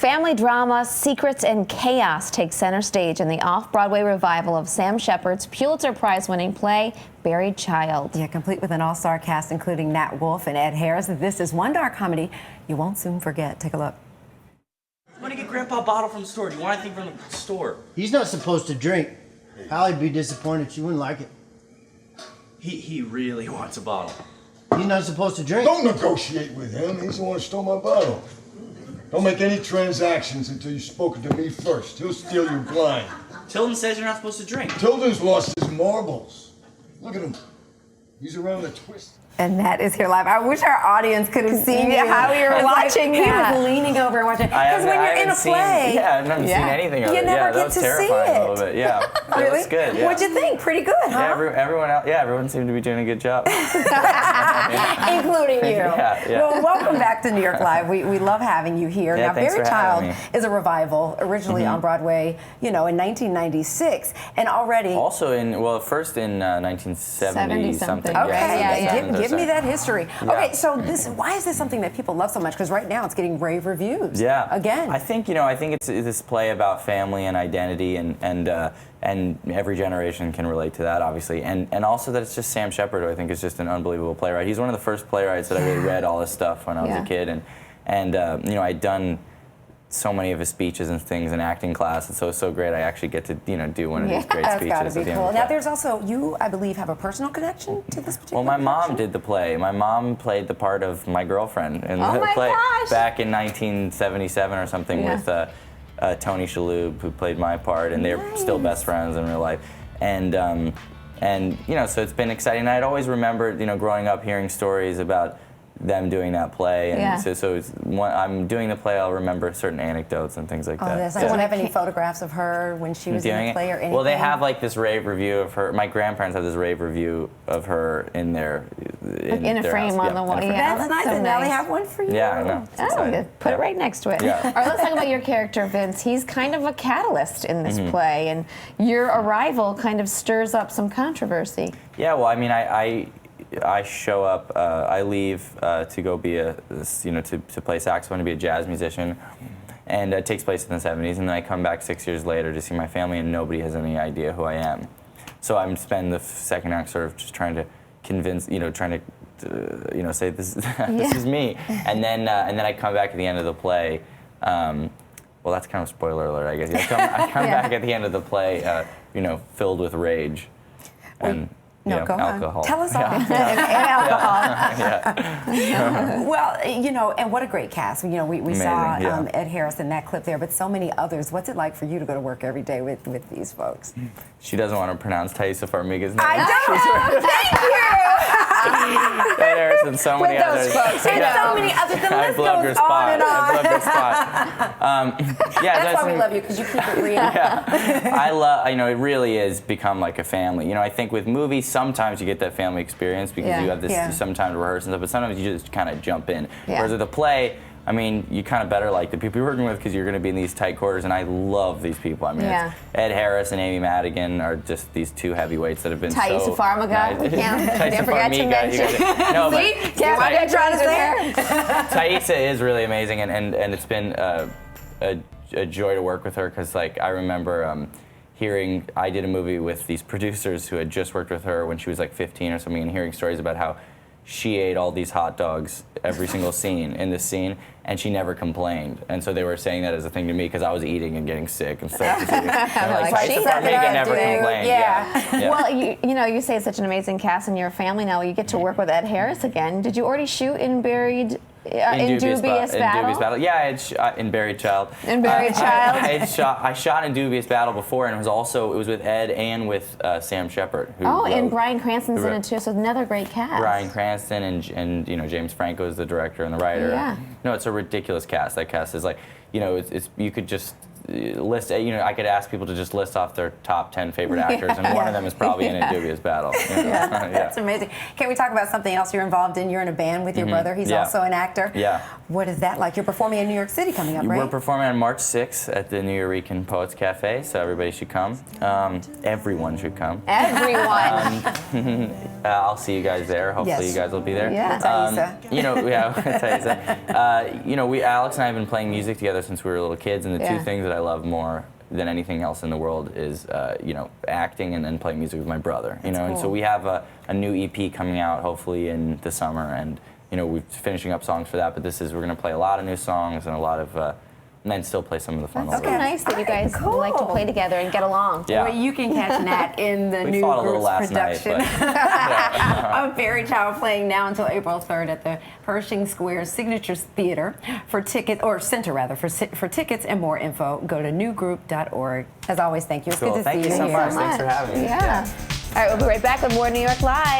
Family drama, secrets, and chaos take center stage in the Off-Broadway revival of Sam Shepard's Pulitzer Prize-winning play, Buried Child. Yeah, complete with an all-star cast including Nat Wolff and Ed Harris. This is one dark comedy you won't soon forget. Take a look. I want to get Grandpa a bottle from the store. Do you want anything from the store? He's not supposed to drink. Hallie'd be disappointed. She wouldn't like it. He really wants a bottle. He's not supposed to drink. Don't negotiate with him. He's the one who stole my bottle. Don't make any transactions until you've spoken to me first. He'll steal you blind. Tilden says you're not supposed to drink. Tilden's lost his marbles. Look at him. He's around the twist. And Nat is here live. I wish our audience could have seen how we were watching. He was leaning over and watching. Because when you're in a play, I've never seen anything of it. You never get was to see terrifying it. A little bit. Yeah, Really? It was good. Yeah. What'd you think? Pretty good, huh? Yeah, everyone seemed to be doing a good job. Including you. Yeah. Well, welcome back to New York Live. We love having you here. Yeah, now, thanks Buried for having Child me. is a revival, originally on Broadway, in 1996, and already. Also first in 1970 something. Okay, Yeah. Give me that history. Yeah. Okay, so why is this something that people love so much? Because right now it's getting rave reviews. Yeah. Again. I think it's this play about family and identity, and every generation can relate to that, obviously, and also that it's just Sam Shepard, who I think is just an unbelievable playwright. He's one of the first playwrights that I really read all his stuff when I was a kid, and I'd done so many of his speeches and things in acting class, and so it's so great I actually get to do one of these great speeches. That's gotta be cool. At the Now there's also, you I believe have a personal connection to this particular Well, my mom production? did the play. My mom played the part of my girlfriend in Oh the my play gosh. back in 1977 or something with Tony Shalhoub, who played my part, and they're still best friends in real life. And so it's been exciting. And I'd always remembered, growing up hearing stories about them doing that play, and so it's I'm doing the play. I'll remember certain anecdotes and things like that. Yes. I don't have any photographs of her when she was in the play or anything. Well, they have like this rave review of her. My grandparents have this rave review of her in their in a frame on the wall. That's nice. So And now they have one for you. Yeah, I know. It's exciting. Put it right next to it. Yeah. All right, let's talk about your character, Vince. He's kind of a catalyst in this play, and your arrival kind of stirs up some controversy. Yeah, well, I mean, I show up, I leave to go be to play saxophone, to be a jazz musician, and it takes place in the 70s, and then I come back 6 years later to see my family, and nobody has any idea who I am. So I'm spend the second act sort of just trying to convince, trying to, say this is me, and then I come back at the end of the play. Well, that's kind of spoiler alert, I guess. I come back at the end of the play, filled with rage, and. No, go alcohol. on. Tell us all. And alcohol. Well, and what a great cast. We saw Amazing, Ed Harris in that clip there, but so many others. What's it like for you to go to work every day with these folks? She doesn't want to pronounce Taissa Farmiga's name. I don't. Thank you. Ed Harris and so many others. And so many others. The list love goes your spot. on and on. I love your spot. That's why we love you, because you keep it real. I love. It really is become like a family. I think with movies, sometimes you get that family experience because you have this some time to rehearse and stuff, but sometimes you just kind of jump in. Whereas with a play, you kind of better like the people you're working with because you're going to be in these tight quarters, and I love these people. It's Ed Harris and Amy Madigan are just these two heavyweights that have been Taissa Farmiga. Nice. Can't forget to mention. No, but Can't trying to say Taissa is really amazing, and it's been a joy to work with her because I remember hearing, I did a movie with these producers who had just worked with her when she was 15 or something, and hearing stories about how she ate all these hot dogs every single scene in this scene, and she never complained. And so they were saying that as a thing to me because I was eating and getting sick and stuff. Taissa Farmiga never complained. Yeah. Well, you say it's such an amazing cast and you're a family now. You get to work with Ed Harris again. Did you already shoot in Buried? In Dubious Battle? In Dubious Battle. Yeah, I had shot in Buried Child. In Buried Child? I shot in Dubious Battle before, and it was with Ed and with Sam Shepard. And Bryan Cranston's in it too, so another great cast. Bryan Cranston and James Franco is the director and the writer. Yeah. No, it's a ridiculous cast. That cast is you could just list. I could ask people to just list off their top 10 favorite actors, and one of them is probably in a Dubious Battle. That's amazing. Can we talk about something else you're involved in? You're in a band with your brother. He's also an actor. Yeah. What is that like? You're performing in New York City coming up, right? We're performing on March 6th at the New Eurekan Poets Cafe, so everybody should come. Everyone should come. Everyone. I'll see you guys there. Hopefully you guys will be there. Yeah, Taissa. Taissa. Alex and I have been playing music together since we were little kids, and the two things that I love more than anything else in the world is, acting and then playing music with my brother. That's cool. And so we have a new EP coming out hopefully in the summer, and we're finishing up songs for that. But we're going to play a lot of new songs and a lot of. And then still play some of the fun That's old so nice that you guys like to play together and get along. Yeah. Well, you can catch Nat in the new group's production of Fairy Child, playing now until April 3rd at the Pershing Square Signatures Theater. For tickets and more info, go to newgroup.org. As always, thank you. It's good to see you. Thank you so much. Thanks for having me. Yeah. All right, we'll be right back with more New York Live.